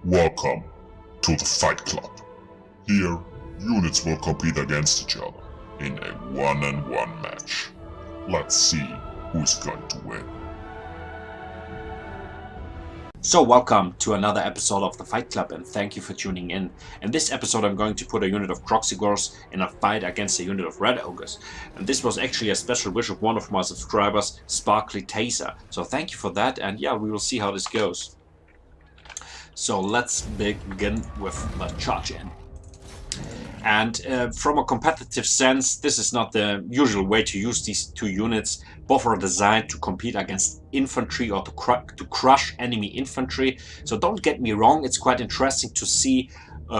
Welcome to the Fight Club. Here, units will compete against each other in a one-on-one match. Let's see who's going to win. So welcome to another episode of the Fight Club, and thank you for tuning in. In this episode I'm going to put a unit of Kroxigors in a fight against a unit of Red Ogres. And this was actually a special wish of one of my subscribers, Sparkly Taser. So thank you for that, and yeah, we will see how this goes. So let's begin with the charge in. And from a competitive sense, this is not the usual way to use these two units. Both are designed to compete against infantry or to crush enemy infantry. So don't get me wrong, it's quite interesting to see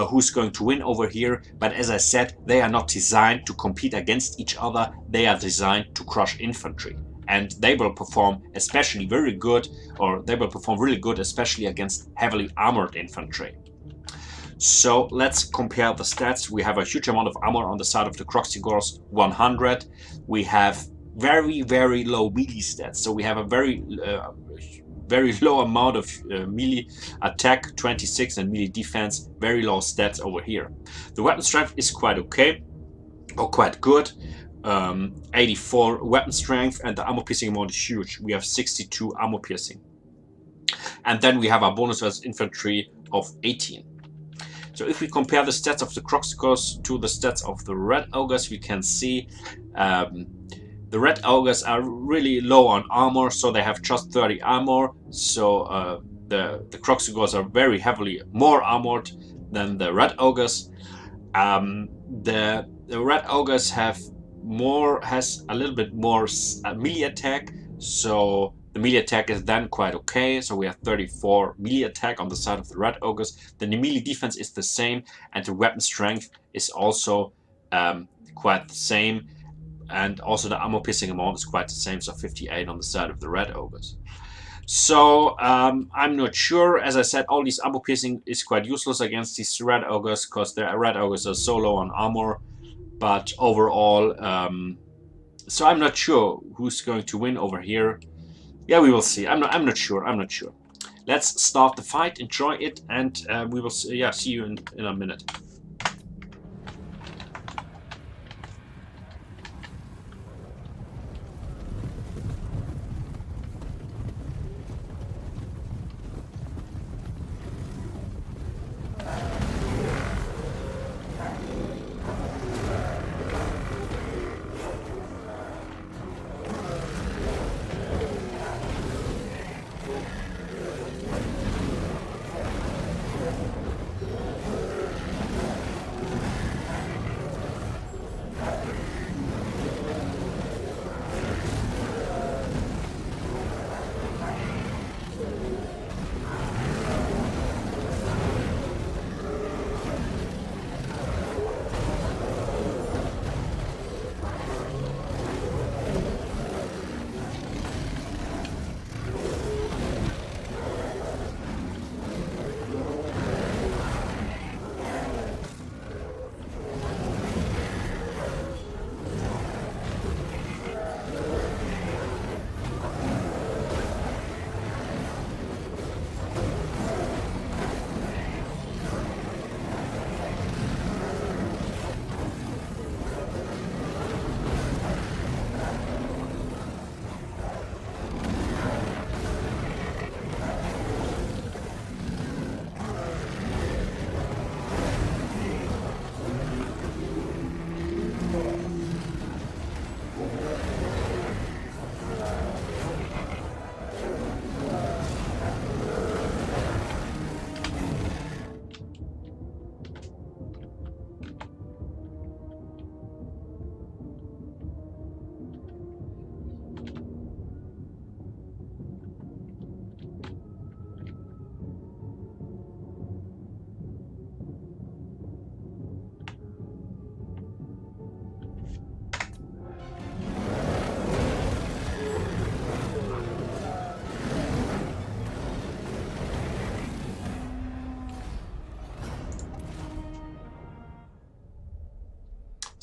who's going to win over here. But as I said, they are not designed to compete against each other. They are designed to crush infantry. And they will perform especially very good, or they will perform really good, especially against heavily armored infantry. So let's compare the stats. We have a huge amount of armor on the side of the Kroxigors, 100. We have very low melee stats. So we have a very low amount of melee attack, 26, and melee defense, very low stats over here. The weapon strength is quite okay, or quite good. 84 weapon strength, and the armor piercing amount is huge. We have 62 armor piercing. And then we have our bonus versus infantry of 18. So if we compare the stats of the Kroxigors to the stats of the Red Ogres, we can see the Red Ogres are really low on armor, so they have just 30 armor. So the Kroxigors are very heavily more armored than the Red Ogres. The Red Ogres has a little bit more melee attack, so the melee attack is then quite okay. So we have 34 melee attack on the side of the Red Ogres. The melee defense is the same, and the weapon strength is also quite the same, and also the armor piercing amount is quite the same, so 58 on the side of the Red Ogres. So I'm not sure. As I said, all these armor piercing is quite useless against these Red Ogres because the Red Ogres are so low on armor. But overall, so I'm not sure who's going to win over here. Yeah, we will see. I'm not sure. Let's start the fight, enjoy it, and we will see you in a minute.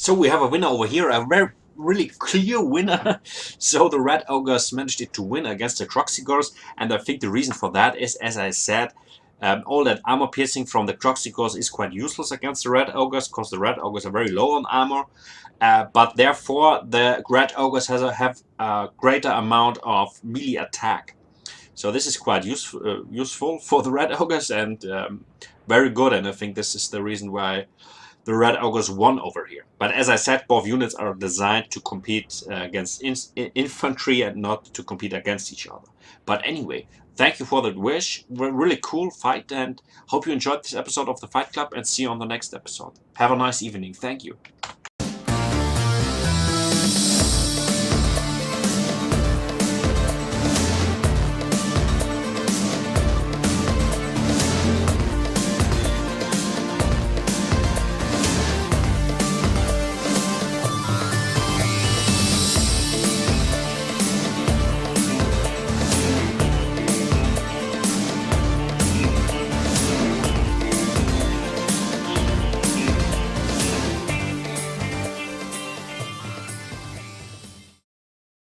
So we have a winner over here, a really clear winner. So the Red Ogres managed to win against the Kroxigors, and I think the reason for that is, as I said, All that armor piercing from the Kroxigors is quite useless against the Red Ogres, because the Red Ogres are very low on armor. But therefore, the Red Ogres have a greater amount of melee attack. So this is quite useful for the Red Ogres, and very good. And I think this is the reason why the Red Ogres won over here. But as I said, both units are designed to compete against infantry and not to compete against each other. But anyway, thank you for that wish. Really cool fight, and hope you enjoyed this episode of the Fight Club, and see you on the next episode. Have a nice evening. Thank you.